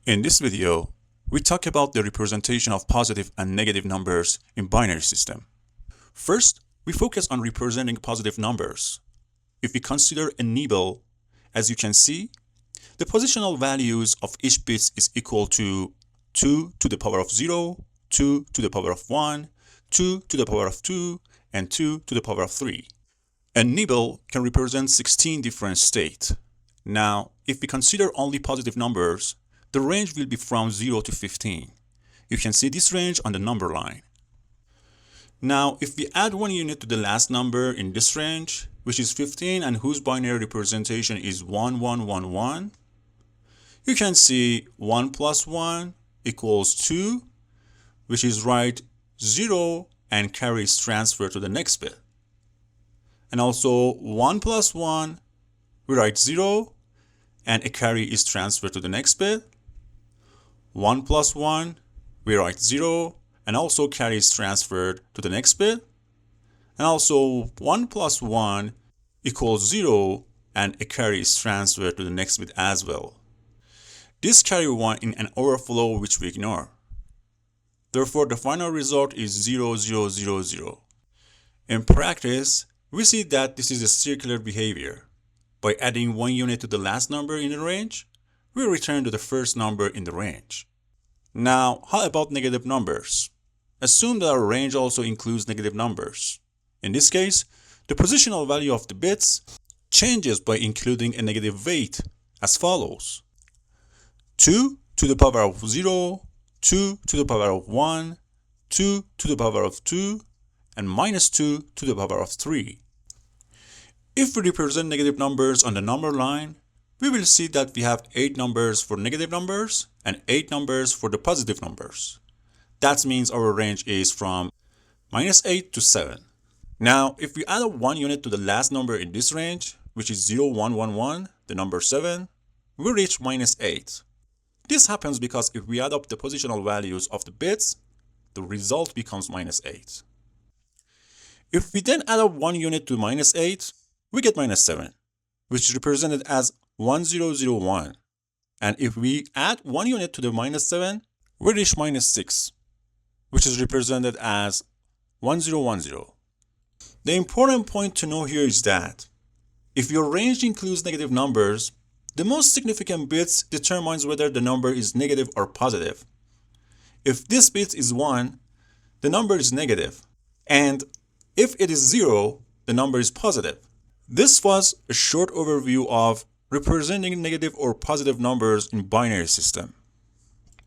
In this video, we talk about the representation of positive and negative numbers in binary system. First, we focus on representing positive numbers. If we consider a nibble, as you can see, the positional values of each bit is equal to 2 to the power of 0, 2 to the power of 1, 2 to the power of 2, and 2 to the power of 3. A nibble can represent 16 different states. Now, if we consider only positive numbers, the range will be from 0 to 15. You can see this range on the number line. Now, if we add one unit to the last number in this range, which is 15 and whose binary representation is 1, 1, 1, 1, you can see 1 plus 1 equals 2, which is right 0 and carry is transferred to the next bit. And also 1 plus 1, we write 0 and a carry is transferred to the next bit. 1 plus 1, we write 0 and also carry is transferred to the next bit. And also 1 plus 1 equals 0 and a carry is transferred to the next bit as well. This carry 1 in an overflow which we ignore. Therefore, the final result is 0, 0, 0, 0. In practice, we see that this is a circular behavior. By adding one unit to the last number in the range, we return to the first number in the range. Now, how about negative numbers? Assume that our range also includes negative numbers. In this case, the positional value of the bits changes by including a negative weight as follows: 2 to the power of 0, 2 to the power of 1, 2 to the power of 2, and minus 2 to the power of 3. If we represent negative numbers on the number line, we will see that we have 8 numbers for negative numbers and 8 numbers for the positive numbers. That means our range is from minus 8 to 7. Now, if we add up one unit to the last number in this range, which is 0, 1, 1, 1, the number 7, we reach minus 8. This happens because if we add up the positional values of the bits, the result becomes minus 8. If we then add up one unit to minus 8, we get minus 7, which is represented as 1001. And if we add one unit to the minus 7, we reach minus 6, which is represented as 1010. The important point to know here is that if your range includes negative numbers, the most significant bits determines whether the number is negative or positive. If this bit is 1, the number is negative, and if it is 0, the number is positive. This was a short overview of representing negative or positive numbers in binary system.